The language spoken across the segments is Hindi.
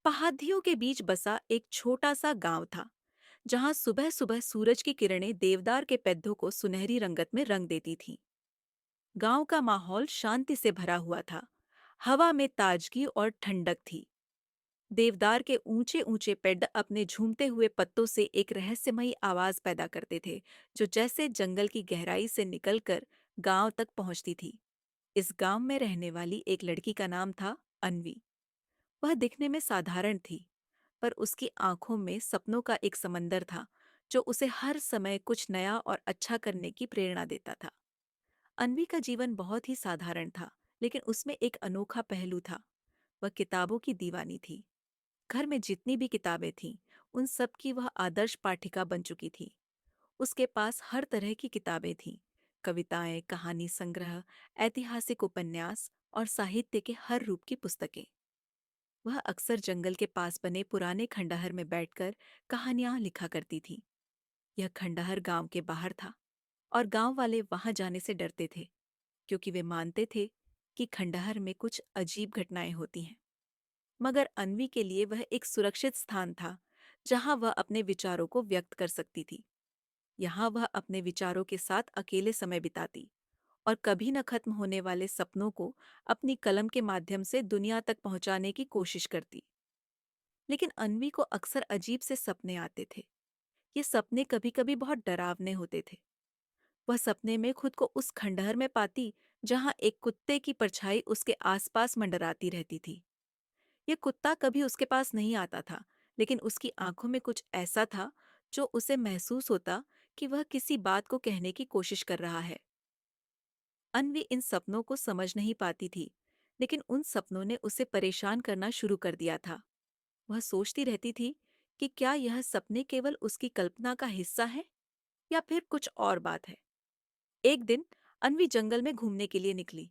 पहाड़ियों के बीच बसा एक छोटा सा गांव था जहां सुबह सुबह सूरज की किरणें देवदार के पौधों को सुनहरी रंगत में रंग देती थीं। गांव का माहौल शांति से भरा हुआ था। हवा में ताजगी और ठंडक थी। देवदार के ऊंचे ऊंचे पेड़ अपने झूमते हुए पत्तों से एक रहस्यमयी आवाज पैदा करते थे, जो जैसे जंगल की गहराई से निकलकर गांव तक पहुंचती थी। इस गांव में रहने वाली एक लड़की का नाम था अन्वी। वह दिखने में साधारण थी, पर उसकी आंखों में सपनों का एक समंदर था, जो उसे हर समय कुछ नया और अच्छा करने की प्रेरणा देता था। अन्वी का जीवन बहुत ही साधारण था, लेकिन उसमें एक अनोखा पहलू था। वह किताबों की दीवानी थी। घर में जितनी भी किताबें थीं, उन सब की वह आदर्श पाठिका बन चुकी थी। उसके पास हर तरह की किताबें थीं। कविताएं, कहानी संग्रह, ऐतिहासिक उपन्यास और साहित्य के हर रूप की पुस्तकें। वह अक्सर जंगल के पास बने पुराने खंडहर में बैठकर कहानियां लिखा करती थी। यह खंडहर गांव के बाहर था और गांव वाले वहां जाने से डरते थे, क्योंकि वे मानते थे कि खंडहर में कुछ अजीब घटनाएं होती हैं। मगर अन्वी के लिए वह एक सुरक्षित स्थान था, जहां वह अपने विचारों को व्यक्त कर सकती थी। यहाँ वह अपने विचारों के साथ अकेले समय बिताती और कभी न खत्म होने वाले सपनों को अपनी कलम के माध्यम से दुनिया तक पहुंचाने की कोशिश करती। लेकिन अन्वी को अक्सर अजीब से सपने आते थे। ये सपने कभी कभी बहुत डरावने होते थे। वह सपने में खुद को उस खंडहर में पाती जहां एक कुत्ते की परछाई उसके आसपास मंडराती रहती थी। यह कुत्ता कभी उसके पास नहीं आता था, लेकिन उसकी आंखों में कुछ ऐसा था जो उसे महसूस होता कि वह किसी बात को कहने की कोशिश कर रहा है। अन्वी इन सपनों को समझ नहीं पाती थी, लेकिन उन सपनों ने उसे परेशान करना शुरू कर दिया था। वह सोचती रहती थी कि क्या यह सपने केवल उसकी कल्पना का हिस्सा है या फिर कुछ और बात है। एक दिन अन्वी जंगल में घूमने के लिए निकली।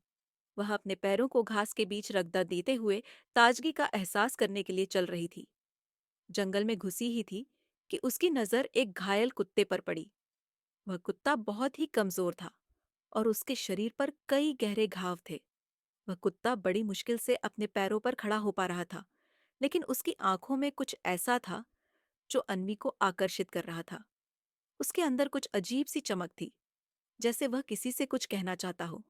वह अपने पैरों को घास के बीच रगड़ा देते हुए ताजगी का एहसास करने के लिए चल रही थी। जंगल में घुसी ही थी कि उसकी नजर एक घायल कुत्ते पर पड़ी। वह कुत्ता बहुत ही कमजोर था और उसके शरीर पर कई गहरे घाव थे। वह कुत्ता बड़ी मुश्किल से अपने पैरों पर खड़ा हो पा रहा था, लेकिन उसकी आंखों में कुछ ऐसा था जो अन्वी को आकर्षित कर रहा था। उसके अंदर कुछ अजीब सी चमक थी, जैसे वह किसी से कुछ कहना चाहता हो।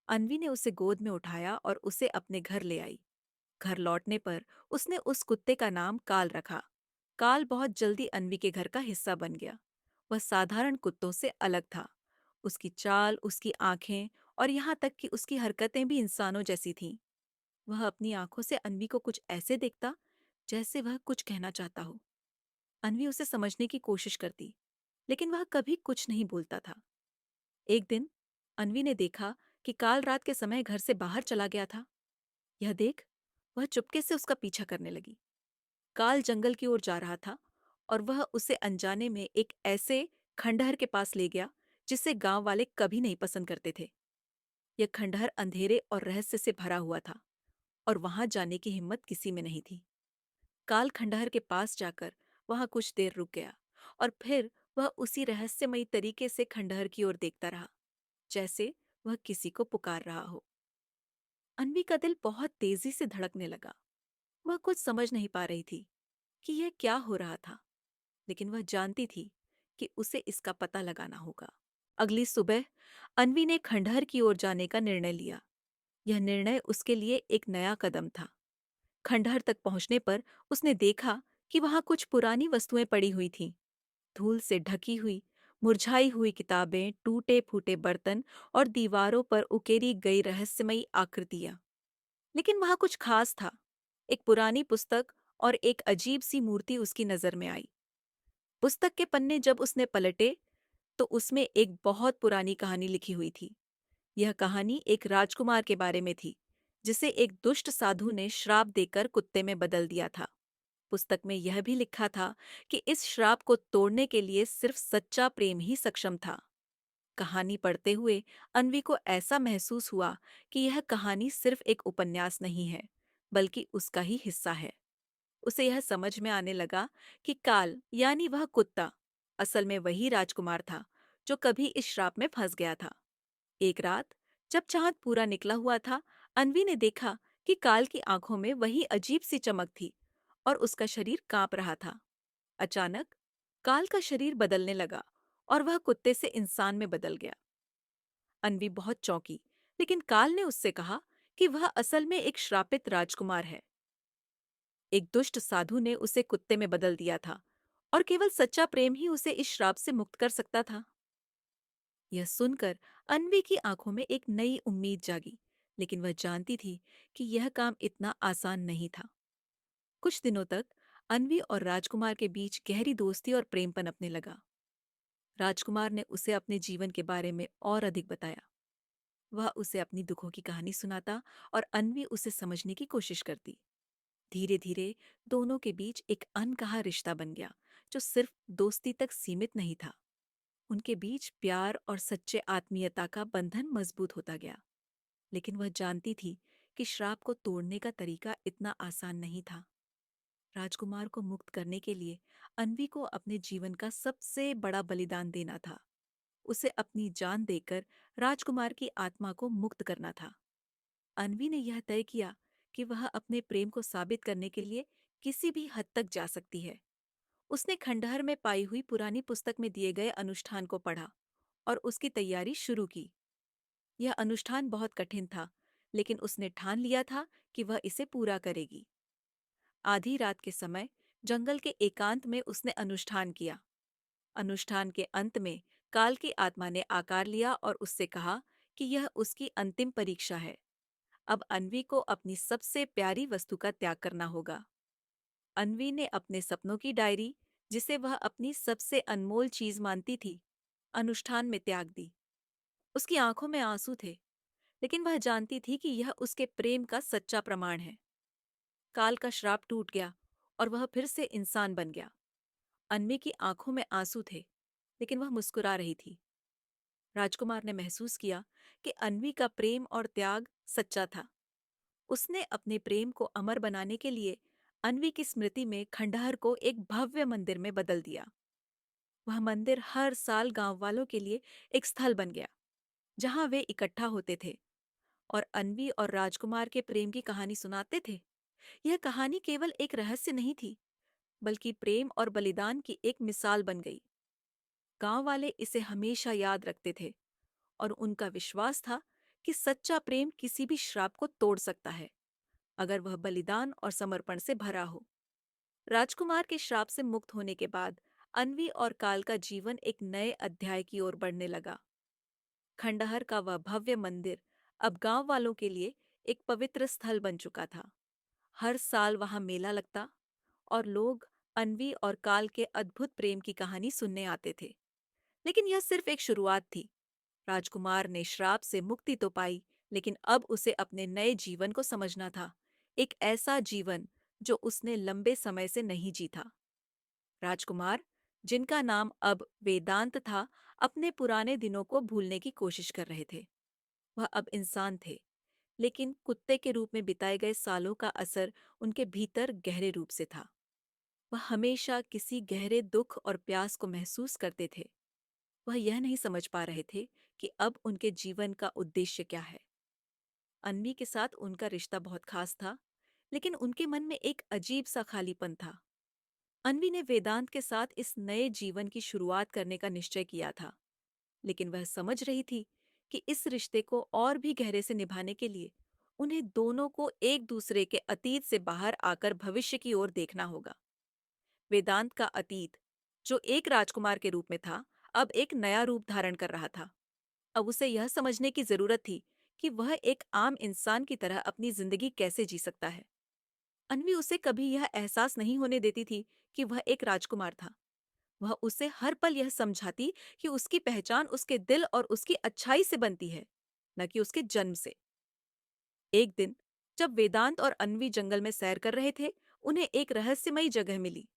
अन्वी ने उसे गोद में उठाया और उसे अपने घर ले आई। घर लौटने पर उसने उस कुत्ते का नाम काल रखा। काल बहुत जल्दी अन्वी के घर का हिस्सा बन गया। वह साधारण कुत्तों से अलग था। उसकी चाल, उसकी आंखें और यहाँ तक कि उसकी हरकतें भी इंसानों जैसी थीं। वह अपनी आंखों से अन्वी को कुछ ऐसे देखता जैसे वह कुछ कहना चाहता हो। अन्वी उसे समझने की कोशिश करती, लेकिन वह कभी कुछ नहीं बोलता था। एक दिन अन्वी ने देखा कि काल रात के समय घर से बाहर चला गया था। यह देख वह चुपके से उसका पीछा करने लगी। काल जंगल की ओर जा रहा था और वह उसे अनजाने में एक ऐसे खंडहर के पास ले गया जिसे गांव वाले कभी नहीं पसंद करते थे। यह खंडहर अंधेरे और रहस्य से भरा हुआ था और वहां जाने की हिम्मत किसी में नहीं थी। काल खंडहर के पास जाकर वहां कुछ देर रुक गया और फिर वह उसी रहस्यमयी तरीके से खंडहर की ओर देखता रहा, जैसे वह किसी को पुकार रहा हो। अन्वी का दिल बहुत तेजी से धड़कने लगा। वह कुछ समझ नहीं पा रही थी कि यह क्या हो रहा था, लेकिन वह जानती थी कि उसे इसका पता लगाना होगा। अगली सुबह अन्वी ने खंडहर की ओर जाने का निर्णय लिया। यह निर्णय उसके लिए एक नया कदम था। खंडहर तक पहुंचने पर उसने देखा कि वहां कुछ पुरानी वस्तुएं पड़ी हुई थीं। धूल से ढकी हुई, मुरझाई हुई किताबें, टूटे फूटे बर्तन और दीवारों पर उकेरी गई रहस्यमयी आकृतियां। लेकिन वहां कुछ खास था। एक पुरानी पुस्तक और एक अजीब सी मूर्ति उसकी नजर में आई। पुस्तक के पन्ने जब उसने पलटे तो उसमें एक बहुत पुरानी कहानी लिखी हुई थी। यह कहानी एक राजकुमार के बारे में थी, जिसे एक दुष्ट साधु ने श्राप देकर कुत्ते में बदल दिया था। पुस्तक में यह भी लिखा था कि इस श्राप को तोड़ने के लिए सिर्फ सच्चा प्रेम ही सक्षम था। कहानी पढ़ते हुए अन्वी को ऐसा महसूस हुआ कि यह कहानी सिर्फ एक उपन्यास नहीं है, बल्कि उसका ही हिस्सा है। उसे यह समझ में आने लगा कि काल यानी वह कुत्ता असल में वही राजकुमार था जो कभी इस श्राप में फंस गया था। एक रात जब चांद पूरा निकला हुआ था, अन्वी ने देखा कि काल की आंखों में वही अजीब सी चमक थी और उसका शरीर कांप रहा था। अचानक काल का शरीर बदलने लगा और वह कुत्ते से इंसान में बदल गया। अन्वी बहुत चौंकी, लेकिन काल ने उससे कहा कि वह असल में एक श्रापित राजकुमार है। एक दुष्ट साधु ने उसे कुत्ते में बदल दिया था और केवल सच्चा प्रेम ही उसे इस श्राप से मुक्त कर सकता था। यह सुनकर अन्वी की आंखों में एक नई उम्मीद जागी, लेकिन वह जानती थी कि यह काम इतना आसान नहीं था। कुछ दिनों तक अन्वी और राजकुमार के बीच गहरी दोस्ती और प्रेम पनपने लगा। राजकुमार ने उसे अपने जीवन के बारे में और अधिक बताया। वह उसे अपनी दुखों की कहानी सुनाता और अन्वी उसे समझने की कोशिश करती। धीरे धीरे दोनों के बीच एक अनकहा रिश्ता बन गया, जो सिर्फ दोस्ती तक सीमित नहीं था। उनके बीच प्यार और सच्चे आत्मीयता का बंधन मजबूत होता गया। लेकिन वह जानती थी कि श्राप को तोड़ने का तरीका इतना आसान नहीं था। राजकुमार को मुक्त करने के लिए अन्वी को अपने जीवन का सबसे बड़ा बलिदान देना था। उसे अपनी जान देकर राजकुमार की आत्मा को मुक्त करना था। अन्वी ने यह तय किया कि वह अपने प्रेम को साबित करने के लिए किसी भी हद तक जा सकती है। उसने खंडहर में पाई हुई पुरानी पुस्तक में दिए गए अनुष्ठान को पढ़ा और उसकी तैयारी शुरू की। यह अनुष्ठान बहुत कठिन था, लेकिन उसने ठान लिया था कि वह इसे पूरा करेगी। आधी रात के समय जंगल के एकांत में उसने अनुष्ठान किया। अनुष्ठान के अंत में काल की आत्मा ने आकार लिया और उससे कहा कि यह उसकी अंतिम परीक्षा है। अब अन्वी को अपनी सबसे प्यारी वस्तु का त्याग करना होगा। अन्वी ने अपने सपनों की डायरी, जिसे वह अपनी सबसे अनमोल चीज मानती थी, अनुष्ठान में त्याग दी। उसकी आंखों में आंसू थे, लेकिन वह जानती थी कि यह उसके प्रेम का सच्चा प्रमाण है। काल का श्राप टूट गया और वह फिर से इंसान बन गया। अन्वी की आंखों में आंसू थे, लेकिन वह मुस्कुरा रही थी। राजकुमार ने महसूस किया कि अन्वी का प्रेम और त्याग सच्चा था। उसने अपने प्रेम को अमर बनाने के लिए अन्वी की स्मृति में खंडहर को एक भव्य मंदिर में बदल दिया। वह मंदिर हर साल गांव वालों के लिए एक स्थल बन गया, जहां वे इकट्ठा होते थे और अन्वी और राजकुमार के प्रेम की कहानी सुनाते थे। यह कहानी केवल एक रहस्य नहीं थी, बल्कि प्रेम और बलिदान की एक मिसाल बन गई। गांव वाले इसे हमेशा याद रखते थे और उनका विश्वास था कि सच्चा प्रेम किसी भी श्राप को तोड़ सकता है, अगर वह बलिदान और समर्पण से भरा हो। राजकुमार के श्राप से मुक्त होने के बाद अन्वी और काल का जीवन एक नए अध्याय की ओर बढ़ने लगा। खंडहर का वह भव्य मंदिर अब गांव वालों के लिए एक पवित्र स्थल बन चुका था। हर साल वहां मेला लगता और लोग अन्वी और काल के अद्भुत प्रेम की कहानी सुनने आते थे। लेकिन यह सिर्फ एक शुरुआत थी। राजकुमार ने श्राप से मुक्ति तो पाई, लेकिन अब उसे अपने नए जीवन को समझना था, एक ऐसा जीवन जो उसने लंबे समय से नहीं जीता। राजकुमार, जिनका नाम अब वेदांत था, अपने पुराने दिनों को भूलने की कोशिश कर रहे थे। वह अब इंसान थे, लेकिन कुत्ते के रूप में बिताए गए सालों का असर उनके भीतर गहरे रूप से था। वह हमेशा किसी गहरे दुख और प्यास को महसूस करते थे। वह यह नहीं समझ पा रहे थे कि अब उनके जीवन का उद्देश्य क्या है। अन्वी के साथ उनका रिश्ता बहुत खास था, लेकिन उनके मन में एक अजीब सा खालीपन था। अन्वी ने वेदांत के साथ इस नए जीवन की शुरुआत करने का निश्चय किया था, लेकिन वह समझ रही थी कि इस रिश्ते को और भी गहरे से निभाने के लिए उन्हें दोनों को एक दूसरे के अतीत से बाहर आकर भविष्य की ओर देखना होगा। वेदांत का अतीत, जो एक राजकुमार के रूप में था, अब एक नया रूप धारण कर रहा था। अब उसे यह समझने की जरूरत थी कि वह एक आम इंसान की तरह अपनी जिंदगी कैसे जी सकता है। अन्वी उसे कभी यह एहसास नहीं होने देती थी कि वह एक राजकुमार था। वह उसे हर पल यह समझाती कि उसकी पहचान उसके दिल और उसकी अच्छाई से बनती है, न कि उसके जन्म से। एक दिन जब वेदांत और अन्वी जंगल में सैर कर रहे थे, उन्हें एक रहस्यमयी जगह मिली।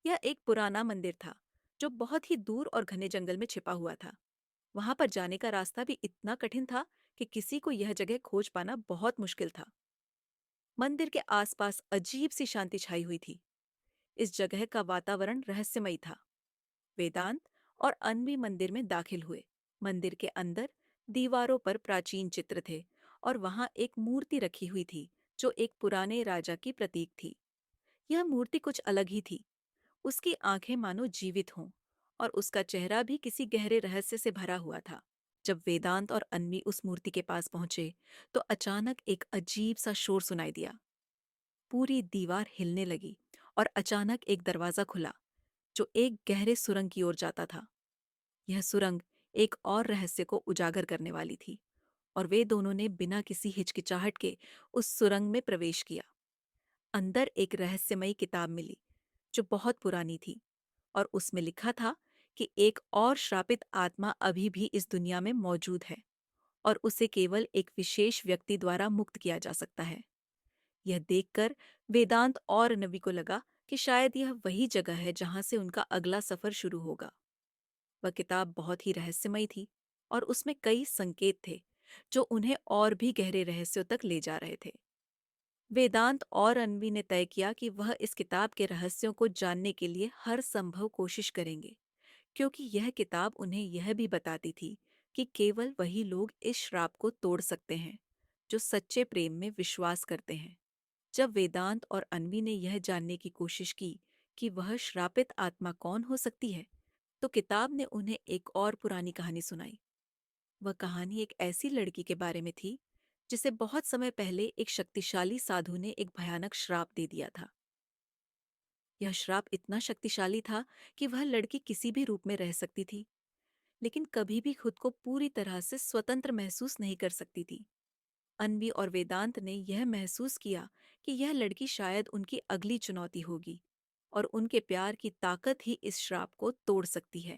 यह एक पुराना मंदिर था, जो बहुत ही दूर और घने जंगल में छिपा हुआ था। वहां पर जाने का रास्ता भी इतना कठिन था कि किसी को यह जगह खोज पाना बहुत मुश्किल था। मंदिर के आसपास अजीब सी शांति छाई हुई थी। इस जगह का वातावरण रहस्यमयी था। वेदांत और अन्वी मंदिर में दाखिल हुए। मंदिर के अंदर दीवारों पर प्राचीन चित्र थे और वहां एक मूर्ति रखी हुई थी जो एक पुराने राजा की प्रतीक थी। यह मूर्ति कुछ अलग ही थी। उसकी आंखें मानो जीवित हों और उसका चेहरा भी किसी गहरे रहस्य से भरा हुआ था। जब वेदांत और अन्वी उस मूर्ति के पास पहुंचे तो अचानक एक अजीब सा शोर सुनाई दिया। पूरी दीवार हिलने लगी और अचानक एक दरवाजा खुला जो एक गहरे सुरंग की ओर जाता था। यह सुरंग एक और रहस्य को उजागर करने वाली थी और वे दोनों ने बिना किसी हिचकिचाहट के उस सुरंग में प्रवेश किया। अंदर एक रहस्यमयी किताब मिली जो बहुत पुरानी थी और उसमें लिखा था कि एक और श्रापित आत्मा अभी भी इस दुनिया में मौजूद है और उसे केवल एक विशेष व्यक्ति द्वारा मुक्त किया जा सकता है। यह देखकर वेदांत और नबी को लगा कि शायद यह वही जगह है जहां से उनका अगला सफर शुरू होगा। वह किताब बहुत ही रहस्यमयी थी और उसमें कई संकेत थे जो उन्हें और भी गहरे रहस्यों तक ले जा रहे थे। वेदांत और अनवी ने तय किया कि वह इस किताब के रहस्यों को जानने के लिए हर संभव कोशिश करेंगे, क्योंकि यह किताब उन्हें यह भी बताती थी कि केवल वही लोग इस श्राप को तोड़ सकते हैं जो सच्चे प्रेम में विश्वास करते हैं। जब वेदांत और अनवी ने यह जानने की कोशिश की कि वह श्रापित आत्मा कौन हो सकती है, तो किताब ने उन्हें एक और पुरानी कहानी सुनाई। वह कहानी एक ऐसी लड़की के बारे में थी जिसे बहुत समय पहले एक शक्तिशाली साधु ने एक भयानक श्राप दे दिया था। यह श्राप इतना शक्तिशाली था कि वह लड़की किसी भी रूप में रह सकती थी, लेकिन कभी भी खुद को पूरी तरह से स्वतंत्र महसूस नहीं कर सकती थी। अनवी और वेदांत ने यह महसूस किया कि यह लड़की शायद उनकी अगली चुनौती होगी और उनके प्यार की ताकत ही इस श्राप को तोड़ सकती है।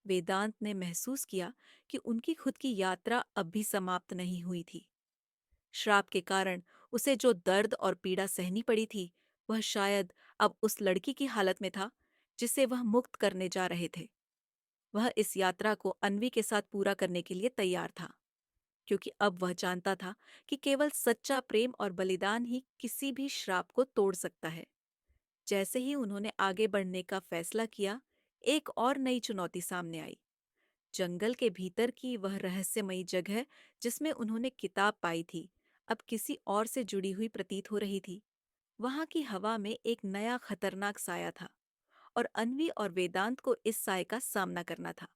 वेदांत ने महसूस किया कि उनकी खुद की यात्रा अब भी समाप्त नहीं हुई थी। श्राप के कारण उसे जो दर्द और पीड़ा सहनी पड़ी थी, वह शायद अब उस लड़की की हालत में था जिसे वह मुक्त करने जा रहे थे। वह इस यात्रा को अन्वी के साथ पूरा करने के लिए तैयार था, क्योंकि अब वह जानता था कि केवल सच्चा प्रेम और बलिदान ही किसी भी श्राप को तोड़ सकता है। जैसे ही उन्होंने आगे बढ़ने का फैसला किया, एक और नई चुनौती सामने आई। जंगल के भीतर की वह रहस्यमयी जगह जिसमें उन्होंने किताब पाई थी, अब किसी और से जुड़ी हुई प्रतीत हो रही थी। वहां की हवा में एक नया खतरनाक साया था और अन्वी और वेदांत को इस साये का सामना करना था।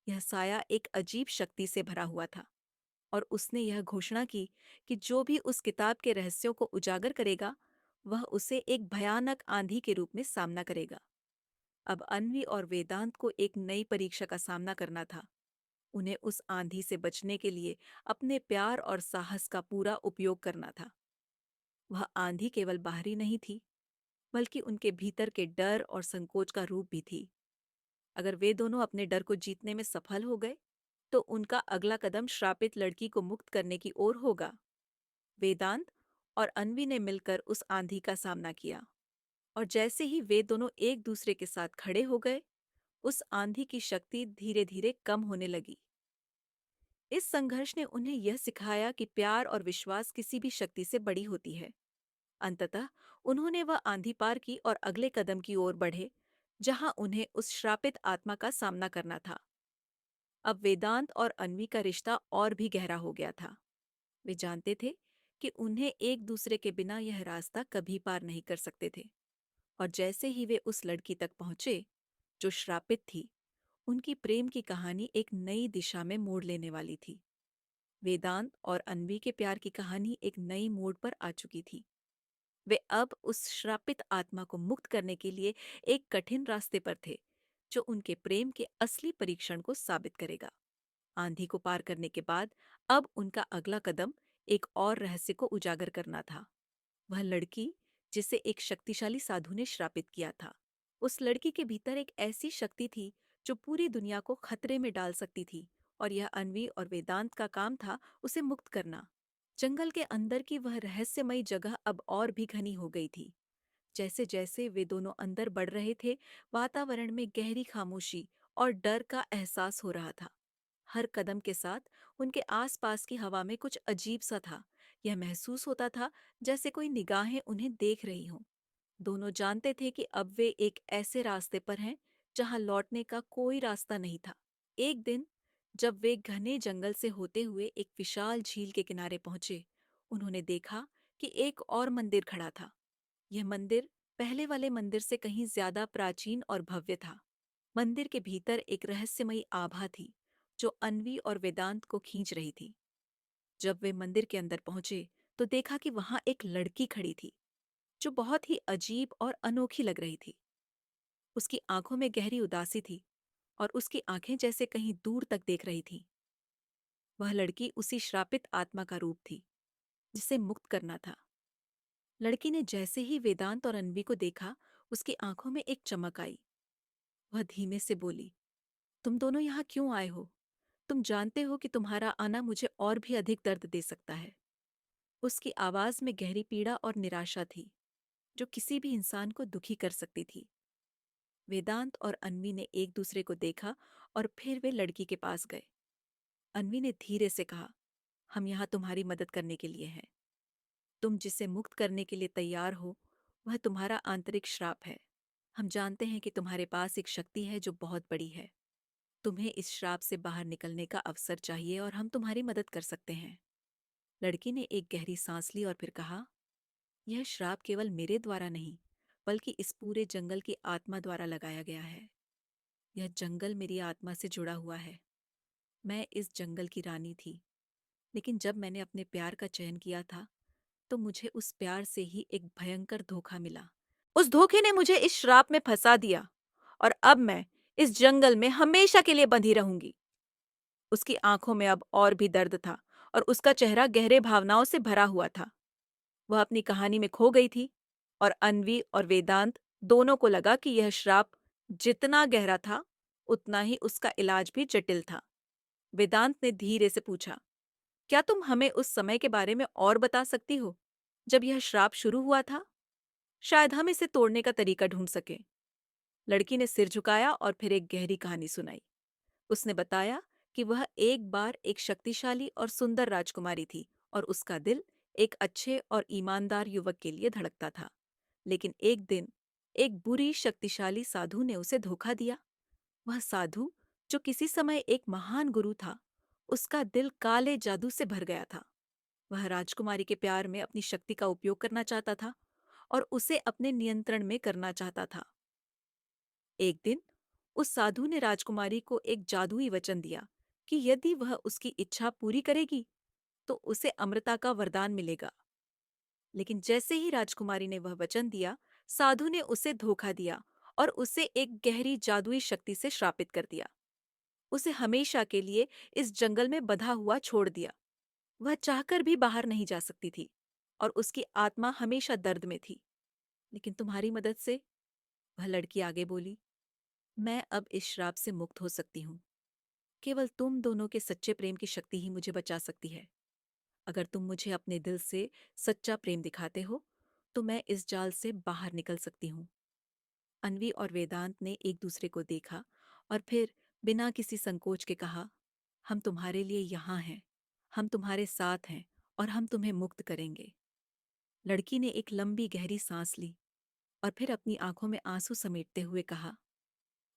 यह साया एक अजीब शक्ति से भरा हुआ था और उसने यह घोषणा की कि जो भी उस किताब के रहस्यों को उजागर करेगा, वह उसे एक भयानक आंधी के रूप में सामना करेगा। अब अन्वी और वेदांत को एक नई परीक्षा का सामना करना था। उन्हें उस आंधी से बचने के लिए अपने प्यार और साहस का पूरा उपयोग करना था। वह आंधी केवल बाहरी नहीं थी, बल्कि उनके भीतर के डर और संकोच का रूप भी थी। अगर वे दोनों अपने डर को जीतने में सफल हो गए, तो उनका अगला कदम श्रापित लड़की को मुक्त करने की ओर होगा। वेदांत और अन्वी ने मिलकर उस आंधी का सामना किया और जैसे ही वे दोनों एक दूसरे के साथ खड़े हो गए, उस आंधी की शक्ति धीरे धीरे कम होने लगी। इस संघर्ष ने उन्हें यह सिखाया कि प्यार और विश्वास किसी भी शक्ति से बड़ी होती है। अंततः उन्होंने वह आंधी पार की और अगले कदम की ओर बढ़े, जहां उन्हें उस श्रापित आत्मा का सामना करना था। अब वेदांत और अन्वी का रिश्ता और भी गहरा हो गया था। वे जानते थे कि उन्हें एक दूसरे के बिना यह रास्ता कभी पार नहीं कर सकते थे। और जैसे ही वे उस लड़की तक पहुंचे जो श्रापित थी, उनकी प्रेम की कहानी एक नई दिशा में मोड़ लेने वाली थी। वेदांत और अन्वी के प्यार की कहानी एक नई मोड़ पर आ चुकी थी। वे अब उस श्रापित आत्मा को मुक्त करने के लिए एक कठिन रास्ते पर थे, जो उनके प्रेम के असली परीक्षण को साबित करेगा। आंधी को पार करने के बाद अब उनका अगला कदम एक और रहस्य को उजागर करना था। वह लड़की जिसे एक शक्तिशाली साधु ने श्रापित किया था। उस लड़की के भीतर एक ऐसी शक्ति थी जो पूरी दुनिया को खतरे में डाल सकती थी और यह अन्वी और वेदांत का काम था उसे मुक्त करना। जंगल के अंदर की वह रहस्यमयी जगह अब और भी घनी हो गई थी। जैसे जैसे वे दोनों अंदर बढ़ रहे थे, वातावरण में गहरी खामोशी और डर का एहसास हो रहा था। हर कदम के साथ उनके आसपास की हवा में कुछ अजीब सा था। यह महसूस होता था जैसे कोई निगाहें उन्हें देख रही हों। दोनों जानते थे कि अब वे एक ऐसे रास्ते पर हैं जहां लौटने का कोई रास्ता नहीं था। एक दिन जब वे घने जंगल से होते हुए एक विशाल झील के किनारे पहुंचे, उन्होंने देखा कि एक और मंदिर खड़ा था। यह मंदिर पहले वाले मंदिर से कहीं ज्यादा प्राचीन और भव्य था। मंदिर के भीतर एक रहस्यमयी आभा थी, जो अन्वी और वेदांत को खींच रही थी। जब वे मंदिर के अंदर पहुंचे, तो देखा कि वहां एक लड़की खड़ी थी, जो बहुत ही अजीब और अनोखी लग रही थी। उसकी आंखों में गहरी उदासी थी और उसकी आंखें जैसे कहीं दूर तक देख रही थीं। वह लड़की उसी श्रापित आत्मा का रूप थी, जिसे मुक्त करना था। लड़की ने जैसे ही वेदांत और अन्वी को देखा, उसकी आंखों में एक चमक आई। वह धीमे से बोली, तुम दोनों यहाँ क्यों आए हो? तुम जानते हो कि तुम्हारा आना मुझे और भी अधिक दर्द दे सकता है। उसकी आवाज में गहरी पीड़ा और निराशा थी, जो किसी भी इंसान को दुखी कर सकती थी। वेदांत और अन्वी ने एक दूसरे को देखा और फिर वे लड़की के पास गए। अन्वी ने धीरे से कहा, हम यहाँ तुम्हारी मदद करने के लिए हैं। तुम जिसे मुक्त करने के लिए तैयार हो, वह तुम्हारा आंतरिक श्राप है। हम जानते हैं कि तुम्हारे पास एक शक्ति है जो बहुत बड़ी है। तुम्हें इस श्राप से बाहर निकलने का अवसर चाहिए और हम तुम्हारी मदद कर सकते हैं। लड़की ने एक गहरी सांस ली और फिर कहा, यह श्राप केवल मेरे द्वारा नहीं, बल्कि इस पूरे जंगल की आत्मा द्वारा लगाया गया है। यह जंगल मेरी आत्मा से जुड़ा हुआ है। मैं इस जंगल की रानी थी, लेकिन जब मैंने अपने प्यार का चयन किया था, तो मुझे उस प्यार से ही एक भयंकर धोखा मिला। उस धोखे ने मुझे इस श्राप में फंसा दिया और अब मैं इस जंगल में हमेशा के लिए बंधी रहूंगी। उसकी आंखों में अब और भी दर्द था और उसका चेहरा गहरे भावनाओं से भरा हुआ था। वह अपनी कहानी में खो गई थी और अन्वी और वेदांत दोनों को लगा कि यह श्राप जितना गहरा था, उतना ही उसका इलाज भी जटिल था। वेदांत ने धीरे से पूछा, क्या तुम हमें उस समय के बारे में और बता सकती हो, जब यह श्राप शुरू हुआ था? शायद हम इसे तोड़ने का तरीका ढूंढ सकें। लड़की ने सिर झुकाया और फिर एक गहरी कहानी सुनाई। उसने बताया कि वह एक बार एक शक्तिशाली और सुंदर राजकुमारी थी और उसका दिल एक अच्छे और ईमानदार युवक के लिए धड़कता था। लेकिन एक दिन एक बुरी शक्तिशाली साधु ने उसे धोखा दिया। वह साधु, जो किसी समय एक महान गुरु था, उसका दिल काले जादू से भर गया था। वह राजकुमारी के प्यार में अपनी शक्ति का उपयोग करना चाहता था और उसे अपने नियंत्रण में करना चाहता था। एक दिन उस साधु ने राजकुमारी को एक जादुई वचन दिया कि यदि वह उसकी इच्छा पूरी करेगी, तो उसे अमृता का वरदान मिलेगा। लेकिन जैसे ही राजकुमारी ने वह वचन दिया, साधु ने उसे धोखा दिया और उसे एक गहरी जादुई शक्ति से श्रापित कर दिया। उसे हमेशा के लिए इस जंगल में बंधा हुआ छोड़ दिया। वह चाहकर भी बाहर नहीं जा सकती थी और उसकी आत्मा हमेशा दर्द में थी। लेकिन तुम्हारी मदद से, वह लड़की आगे बोली, मैं अब इस श्राप से मुक्त हो सकती हूँ। केवल तुम दोनों के सच्चे प्रेम की शक्ति ही मुझे बचा सकती है। अगर तुम मुझे अपने दिल से सच्चा प्रेम दिखाते हो, तो मैं इस जाल से बाहर निकल सकती हूँ। अन्वी और वेदांत ने एक दूसरे को देखा और फिर बिना किसी संकोच के कहा, हम तुम्हारे लिए यहाँ हैं, हम तुम्हारे साथ हैं और हम तुम्हें मुक्त करेंगे। लड़की ने एक लंबी गहरी सांस ली और फिर अपनी आंखों में आंसू समेटते हुए कहा,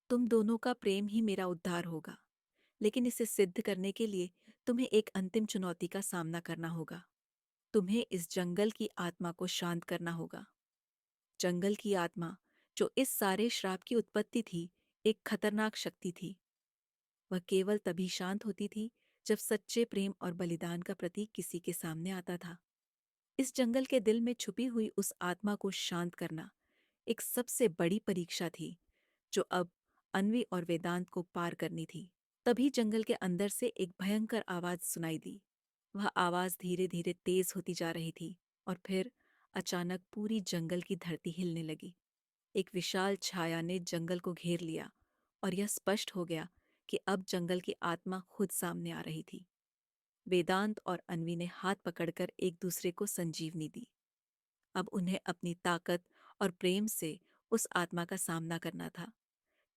तुम दोनों का प्रेम ही मेरा उद्धार होगा, लेकिन इसे सिद्ध करने के लिए तुम्हें एक अंतिम चुनौती का सामना करना होगा। तुम्हें इस जंगल की आत्मा को शांत करना होगा। जंगल की आत्मा, जो इस सारे श्राप की उत्पत्ति थी, एक खतरनाक शक्ति थी। वह केवल तभी शांत होती थी जब सच्चे प्रेम और बलिदान का प्रतीक किसी के सामने आता था। इस जंगल के दिल में छुपी हुई उस आत्मा को शांत करना एक सबसे बड़ी परीक्षा थी, जो अब अन्वी और वेदांत को पार करनी थी। तभी जंगल के अंदर से एक भयंकर आवाज सुनाई दी। वह आवाज धीरे धीरे तेज होती जा रही थी और फिर अचानक पूरी जंगल की धरती हिलने लगी। एक विशाल छाया ने जंगल को घेर लिया और यह स्पष्ट हो गया कि अब जंगल की आत्मा खुद सामने आ रही थी। वेदांत और अन्वी ने हाथ पकड़कर एक दूसरे को संजीवनी दी। अब उन्हें अपनी ताकत और प्रेम से उस आत्मा का सामना करना था।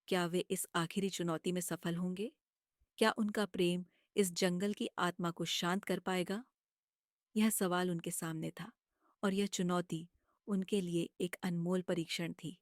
क्या वे इस आखिरी चुनौती में सफल होंगे? क्या उनका प्रेम इस जंगल की आत्मा को शांत कर पाएगा? यह सवाल उनके सामने था और यह चुनौती उनके लिए एक अनमोल परीक्षण थी।